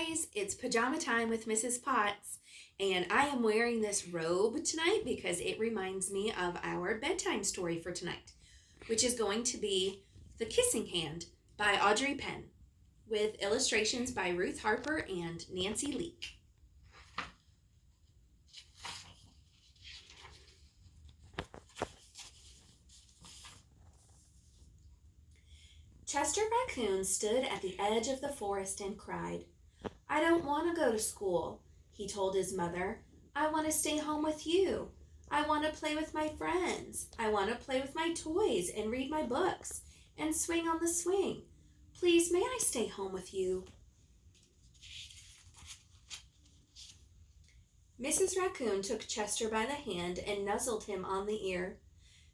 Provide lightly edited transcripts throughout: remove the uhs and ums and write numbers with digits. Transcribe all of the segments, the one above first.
guys, it's pajama time with Mrs. Potts, and I am wearing this robe tonight because it reminds me of our bedtime story for tonight, which is going to be The Kissing Hand by Audrey Penn, with illustrations by Ruth Harper and Nancy Leak. Chester Raccoon stood at the edge of the forest and cried. "I don't want to go to school," he told his mother. "I want to stay home with you. I want to play with my friends. I want to play with my toys and read my books and swing on the swing. Please, may I stay home with you?" Mrs. Raccoon took Chester by the hand and nuzzled him on the ear.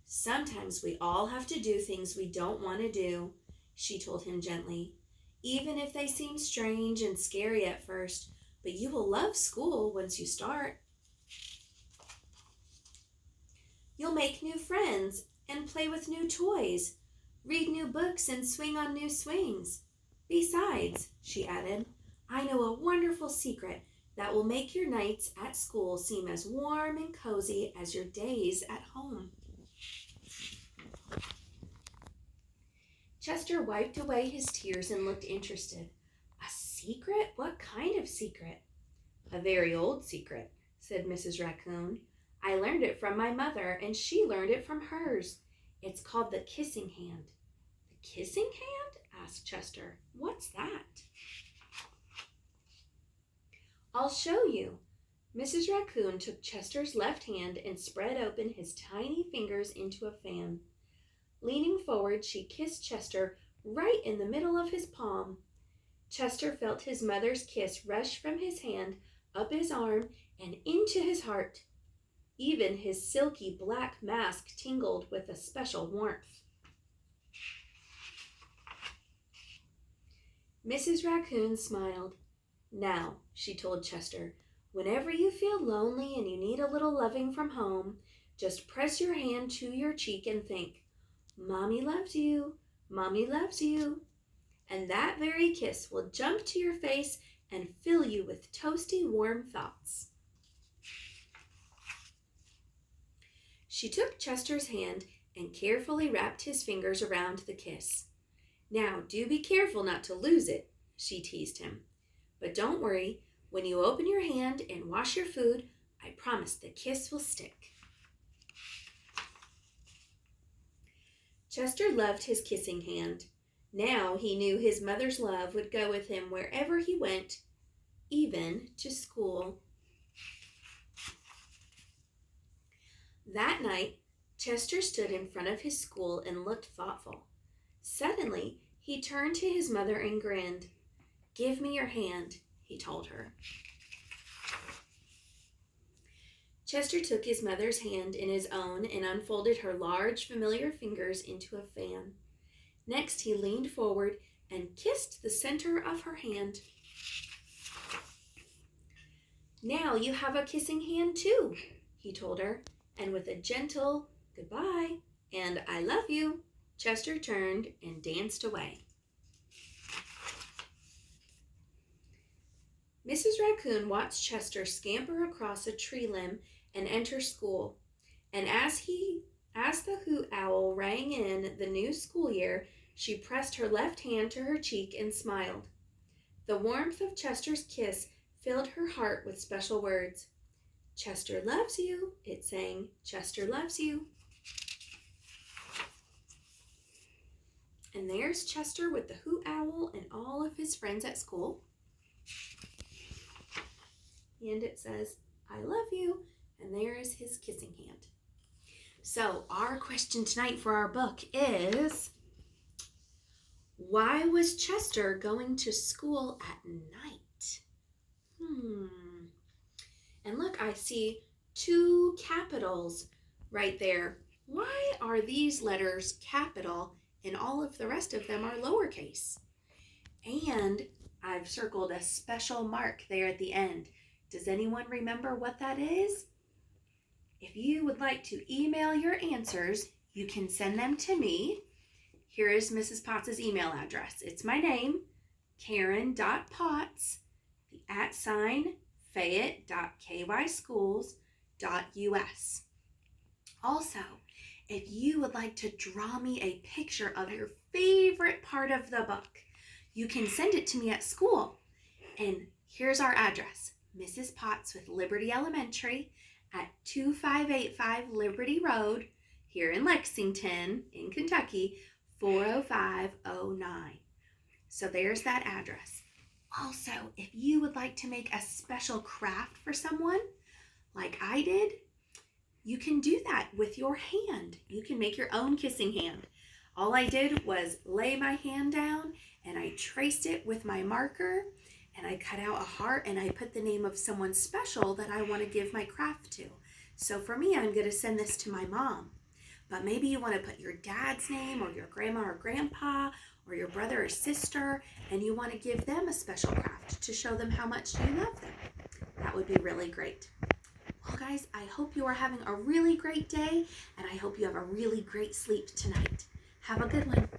"Sometimes we all have to do things we don't want to do," she told him gently, "even if they seem strange and scary at first, but you will love school once you start. You'll make new friends and play with new toys, read new books and swing on new swings. Besides," she added, "I know a wonderful secret that will make your nights at school seem as warm and cozy as your days at home." Chester wiped away his tears and looked interested. "A secret? What kind of secret?" "A very old secret," said Mrs. Raccoon. "I learned it from my mother, and she learned it from hers. It's called the kissing hand." "The kissing hand?" asked Chester. "What's that?" "I'll show you." Mrs. Raccoon took Chester's left hand and spread open his tiny fingers into a fan. Leaning forward, she kissed Chester right in the middle of his palm. Chester felt his mother's kiss rush from his hand, up his arm, and into his heart. Even his silky black mask tingled with a special warmth. Mrs. Raccoon smiled. "Now," she told Chester, "whenever you feel lonely and you need a little loving from home, just press your hand to your cheek and think, 'Mommy loves you, Mommy loves you.' And that very kiss will jump to your face and fill you with toasty, warm thoughts." She took Chester's hand and carefully wrapped his fingers around the kiss. "Now, do be careful not to lose it," she teased him. "But don't worry, when you open your hand and wash your food, I promise the kiss will stick." Chester loved his kissing hand. Now he knew his mother's love would go with him wherever he went, even to school. That night, Chester stood in front of his school and looked thoughtful. Suddenly, he turned to his mother and grinned. "Give me your hand," he told her. Chester took his mother's hand in his own and unfolded her large, familiar fingers into a fan. Next, he leaned forward and kissed the center of her hand. "Now you have a kissing hand too," he told her, and with a gentle "goodbye" and "I love you," Chester turned and danced away. Mrs. Raccoon watched Chester scamper across a tree limb and enter school, and as the hoot owl rang in the new school year, she pressed her left hand to her cheek and smiled. The warmth of Chester's kiss filled her heart with special words. "Chester loves you," it sang. "Chester loves you." And there's Chester with the hoot owl and all of his friends at school. And it says, "I love you," and there is his kissing hand. So our question tonight for our book is, why was Chester going to school at night? And look, I see 2 capitals right there. Why are these letters capital and all of the rest of them are lowercase? And I've circled a special mark there at the end. Does anyone remember what that is? If you would like to email your answers, you can send them to me. Here is Mrs. Potts' email address. It's my name, Karen.Potts. @fayette.kyschools.us. Also, if you would like to draw me a picture of your favorite part of the book, you can send it to me at school. And here's our address: Mrs. Potts with Liberty Elementary at 2585 Liberty Road here in Lexington, in Kentucky, 40509. So there's that address. Also, if you would like to make a special craft for someone, like I did, you can do that with your hand. You can make your own kissing hand. All I did was lay my hand down and I traced it with my marker and I cut out a heart and I put the name of someone special that I want to give my craft to. So for me, I'm going to send this to my mom. But maybe you want to put your dad's name or your grandma or grandpa or your brother or sister, and you want to give them a special craft to show them how much you love them. That would be really great. Well, guys, I hope you are having a really great day, and I hope you have a really great sleep tonight. Have a good one.